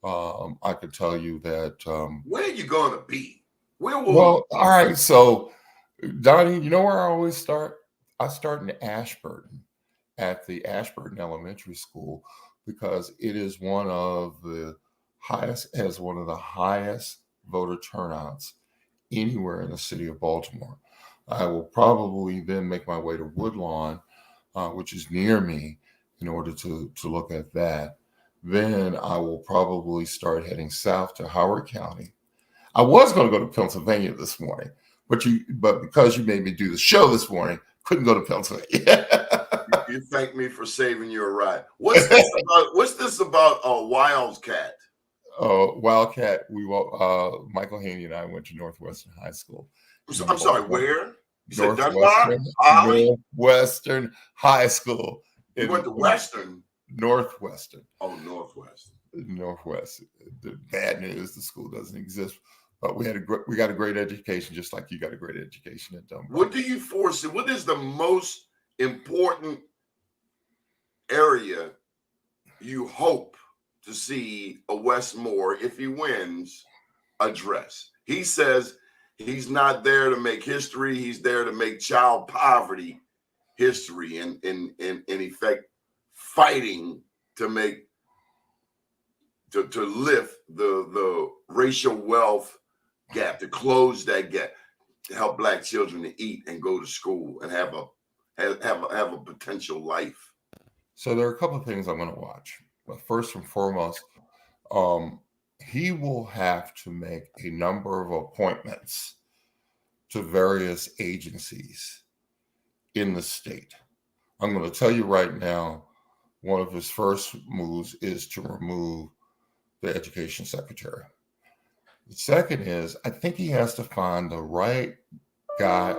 I can tell you that. Where are you going to be? Where will Well, all right. So, Donnie, you know where I always start? I start in Ashburton at the Ashburton Elementary School because it is one of the highest voter turnouts anywhere in the city of Baltimore. I will probably then make my way to Woodlawn, which is near me, in order to look at that. Then I will probably start heading south to Howard County. I was going to go to Pennsylvania this morning, but because you made me do the show this morning, couldn't go to Pennsylvania. You thank me for saving you a ride. What's this about a wildcat? Wildcat. Michael Haney and I went to Northwestern High School. I'm sorry, where? You said Northwestern, Dunbar? Northwestern High School. You went to Western? Northwestern. Oh, Northwest. Northwest. The bad news, the school doesn't exist. But we got a great education, just like you got a great education at Dunbar. What do you foresee? What is the most important area you hope to see a Westmore, if he wins, address? He says he's not there to make history. He's there to make child poverty history, and in effect, fighting to lift the racial wealth gap, to close that gap, to help Black children to eat and go to school and have a potential life. So there are a couple of things I'm going to watch. But first and foremost, he will have to make a number of appointments to various agencies in the state. I'm going to tell you right now, one of his first moves is to remove the education secretary. The second is, I think he has to find the right guy.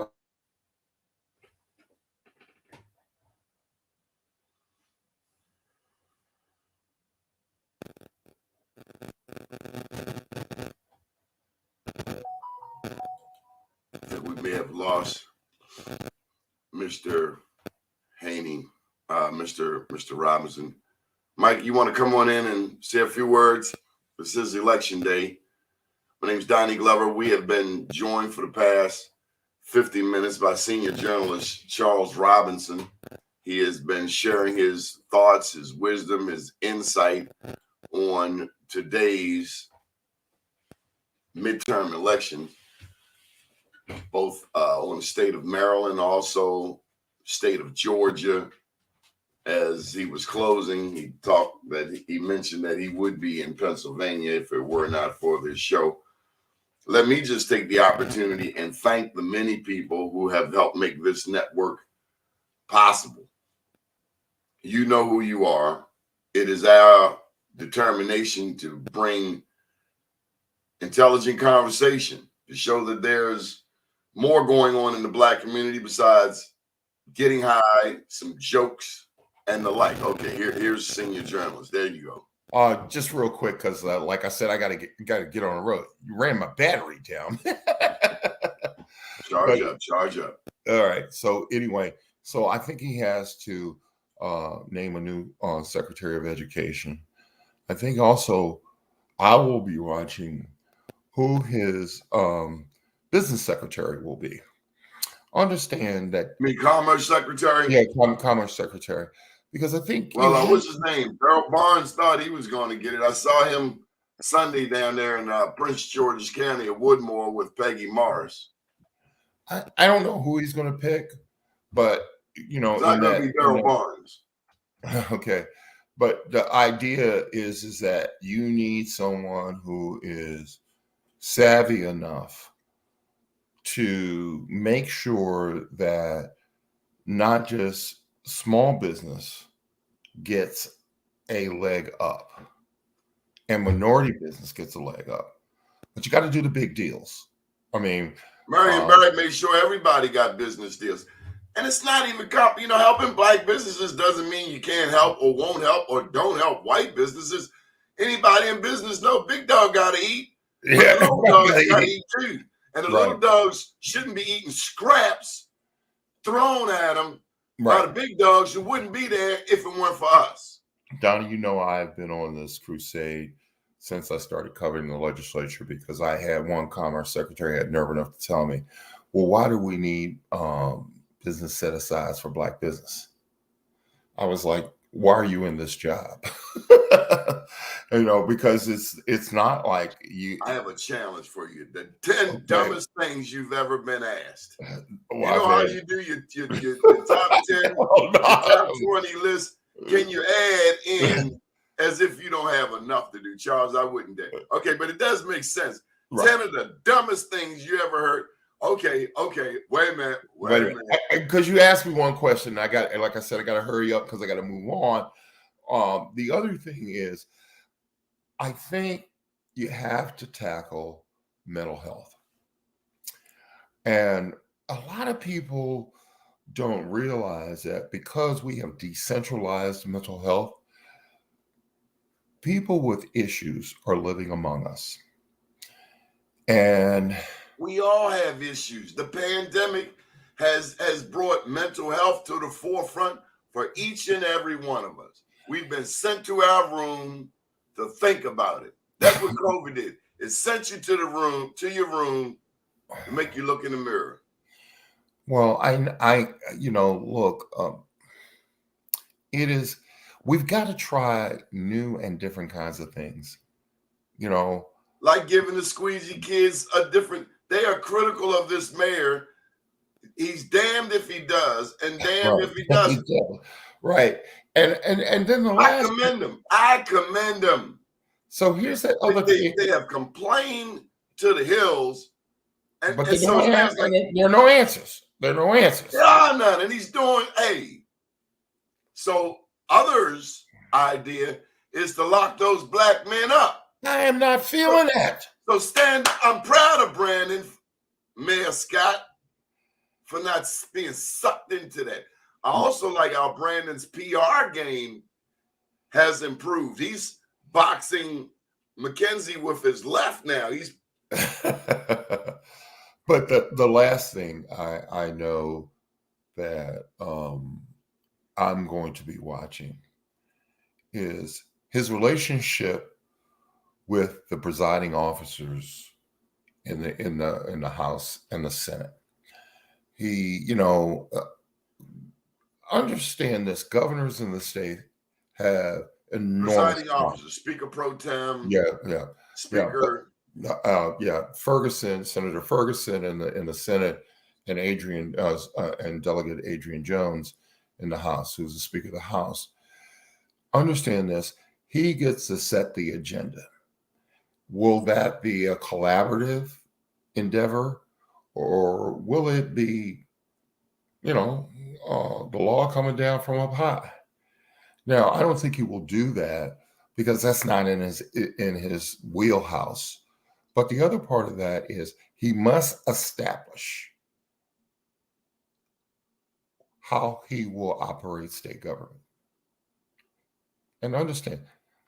That we may have lost Mr. Haney, Mr. Robinson. Mike, you want to come on in and say a few words? This is election day. My name's Donnie Glover. We have been joined for the past 50 minutes by senior journalist Charles Robinson. He has been sharing his thoughts, his wisdom, his insight on today's midterm elections, both on the state of Maryland, also state of Georgia. As he was closing, he mentioned that he would be in Pennsylvania if it were not for this show. Let me just take the opportunity and thank the many people who have helped make this network possible. You know who you are. It is our determination to bring intelligent conversation, to show that there's more going on in the Black community besides getting high, some jokes, and the like. Okay, here's senior journalist. There you go. Just real quick, because like I said, I gotta get on the road. You ran my battery down. Charge up. All right. So anyway, I think he has to name a new Secretary of Education. I think also I will be watching who his business secretary will be. Understand that. I mean, Commerce Secretary? Yeah, Commerce Secretary. Because I think. Well, what's his name? Darrell Barnes thought he was going to get it. I saw him Sunday down there in Prince George's County at Woodmore with Peggy Morris. I don't know who he's going to pick, but, you know. It's not going to be Darrell Barnes. Okay. But the idea is that you need someone who is savvy enough to make sure that not just small business gets a leg up and minority business gets a leg up, but you got to do the big deals. I mean, Marion Barrett made sure everybody got business deals. And it's not even, helping Black businesses doesn't mean you can't help or won't help or don't help white businesses. Anybody in business know big dog got to eat, but Yeah, the little dogs got to eat too. And the little right, dogs shouldn't be eating scraps thrown at them by the right. big dogs who wouldn't be there if it weren't for us. Donnie, you know I've been on this crusade since I started covering the legislature because I had one Commerce Secretary had nerve enough to tell me, well, why do we need business set-asides for Black business? I was like, why are you in this job? Because it's not like you. I have a challenge for you. The 10 dumbest things you've ever been asked. Well, You know how you do your top 10, Oh, your top no. 20 list? Can you add in as if you don't have enough to do, Charles? I wouldn't dare. Okay, but it does make sense. Right. 10 of the dumbest things you ever heard. Okay, wait a minute. Because you asked me one question, like I said, I got to hurry up because I got to move on. The other thing is, I think you have to tackle mental health. And a lot of people don't realize that because we have decentralized mental health, people with issues are living among us. And we all have issues. The pandemic has brought mental health to the forefront for each and every one of us. We've been sent to our room to think about it. That's what COVID did. It sent you to your room to make you look in the mirror. Well, look, we've got to try new and different kinds of things, like giving the squeegee kids they are critical of this mayor. He's damned if he does and damned if he doesn't. Right. And then the last, I commend them. So here's that other thing. They have complained to the hills, but there are no answers. There are no answers. There are none. And he's doing so others' idea is to lock those Black men up. I am not feeling that. So I'm proud of Brandon, Mayor Scott, for not being sucked into that. I also like how Brandon's PR game has improved. He's boxing McKenzie with his left now. But the last thing I know that I'm going to be watching is his relationship with the presiding officers in the House and the Senate. He, understand this: governors in the state have enormous presiding officers, Speaker Pro Tem, Speaker, Senator Ferguson in the Senate, and and Delegate Adrian Jones in the House, who's the Speaker of the House. Understand this: he gets to set the agenda. Will that be a collaborative endeavor, or will it be, the law coming down from up high? Now, I don't think he will do that because that's not in his wheelhouse. But the other part of that is he must establish how he will operate state government. And understand,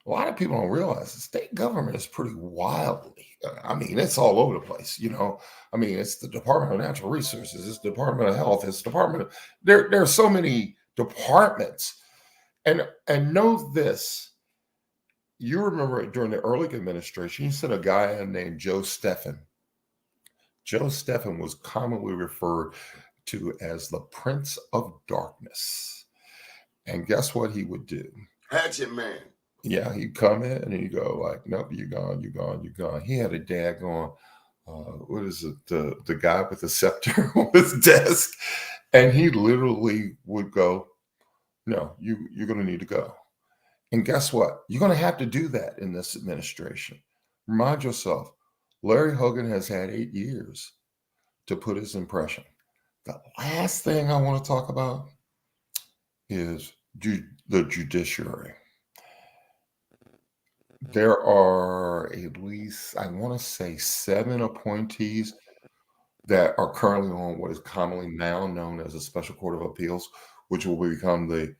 a lot of people don't realize the state government is pretty wildly. It's all over the place. It's the Department of Natural Resources, it's the Department of Health, it's the Department of there are so many departments. And know this, you remember during the Ehrlich administration, he sent a guy named Joe Steffen. Joe Steffen was commonly referred to as the Prince of Darkness. And guess what he would do? Hatchet man. Yeah, he'd come in and he'd go like, nope, you're gone, you're gone, you're gone. He had a daggone, what is it, the guy with the scepter on his desk. And he literally would go, no, you're going to need to go. And guess what? You're going to have to do that in this administration. Remind yourself, Larry Hogan has had 8 years to put his impression. The last thing I want to talk about is the judiciary. There are at least, I want to say, 7 appointees that are currently on what is commonly now known as a Special Court of Appeals, which will become the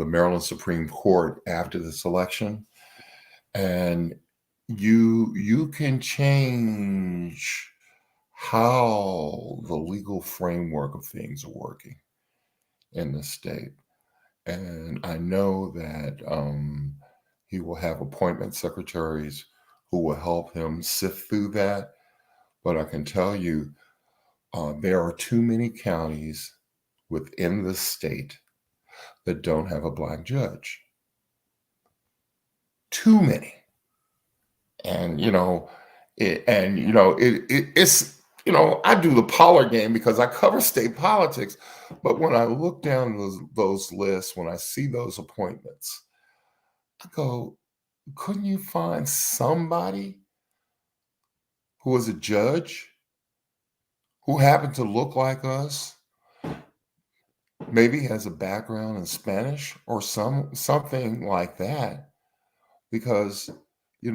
Maryland Supreme Court after this election. And you can change how the legal framework of things are working in the state. And I know that he will have appointment secretaries who will help him sift through that. But I can tell you, there are too many counties within the state that don't have a black judge. Too many. And it's I do the Pollard game because I cover state politics. But when I look down those lists, when I see those appointments, I go, couldn't you find somebody who was a judge who happened to look like us, maybe has a background in Spanish or something like that? Because a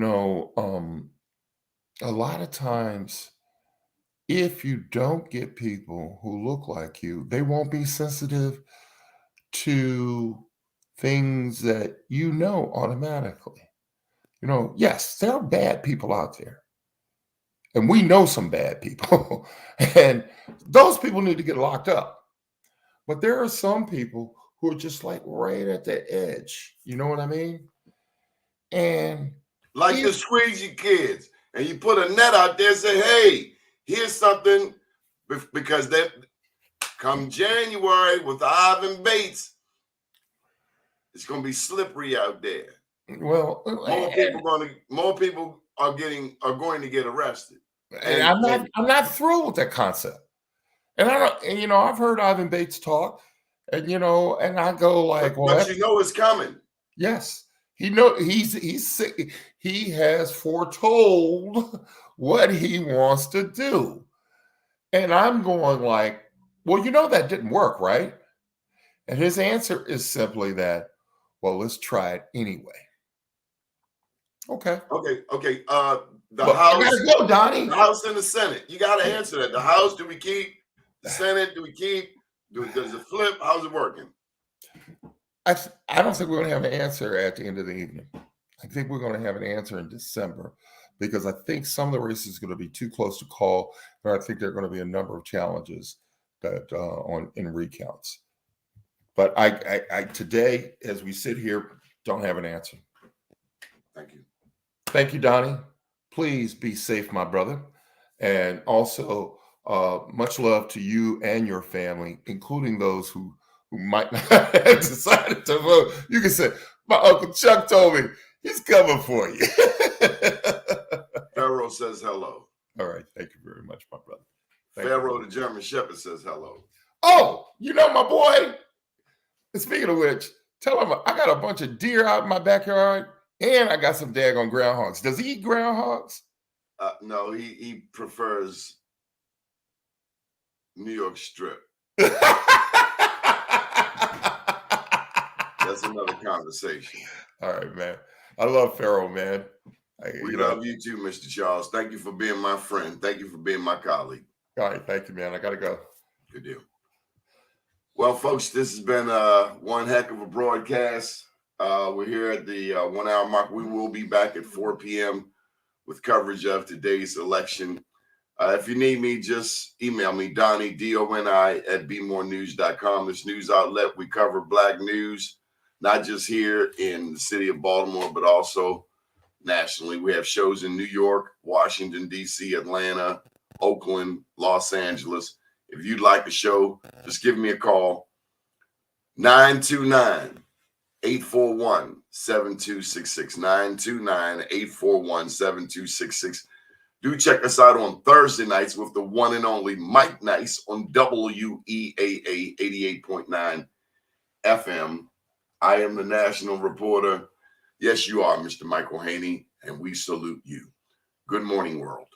lot of times, if you don't get people who look like you, they won't be sensitive to things that automatically. Yes, there are bad people out there. And we know some bad people. And those people need to get locked up. But there are some people who are just like right at the edge. You know what I mean? And like the squeegee kids. And you put a net out there and say, hey, here's something, because that come January with Ivan Bates, it's going to be slippery out there. Well, more people are going to get arrested. And I'm not thrilled with that concept. And I've heard Ivan Bates talk, and and I go like, but it's coming. Yes. He has foretold what he wants to do. And I'm going like, well, that didn't work, right? And his answer is simply that, well, let's try it anyway. Okay. The House. I gotta go, Donnie. The House and the Senate. You got to answer that. The House, do we keep? The Senate, do we keep? Does it flip? How's it working? I don't think we're going to have an answer at the end of the evening. I think we're going to have an answer in December, because I think some of the races is going to be too close to call, and I think there are going to be a number of challenges that in recounts. But I today, as we sit here, don't have an answer. Thank you. Thank you, Donnie. Please be safe, my brother. And also, much love to you and your family, including those who might not have decided to vote. You can say, my Uncle Chuck told me he's coming for you. Pharaoh says hello. All right. Thank you very much, my brother. Pharaoh, the German Shepherd, says hello. Oh, my boy. Speaking of which, tell him I got a bunch of deer out in my backyard, and I got some daggone groundhogs. Does he eat groundhogs? No, he prefers New York strip. That's another conversation. All right, man. I love Pharaoh, man. We love you too, Mr. Charles. Thank you for being my friend. Thank you for being my colleague. All right, thank you, man. I gotta go. Good deal. Well, folks, this has been one heck of a broadcast. We're here at the 1 hour mark. We will be back at 4 p.m. with coverage of today's election. If you need me, just email me, Donnie, D-O-N-I, at bmorenews.com. This news outlet, we cover Black news, not just here in the city of Baltimore, but also nationally. We have shows in New York, Washington, D.C., Atlanta, Oakland, Los Angeles. If you'd like a show, just give me a call, 929-841-7266, 929-841-7266. Do check us out on Thursday nights with the one and only Mike Nice on WEAA 88.9 FM. I am the national reporter. Yes, you are, Mr. Michael Haney, and we salute you. Good morning, world.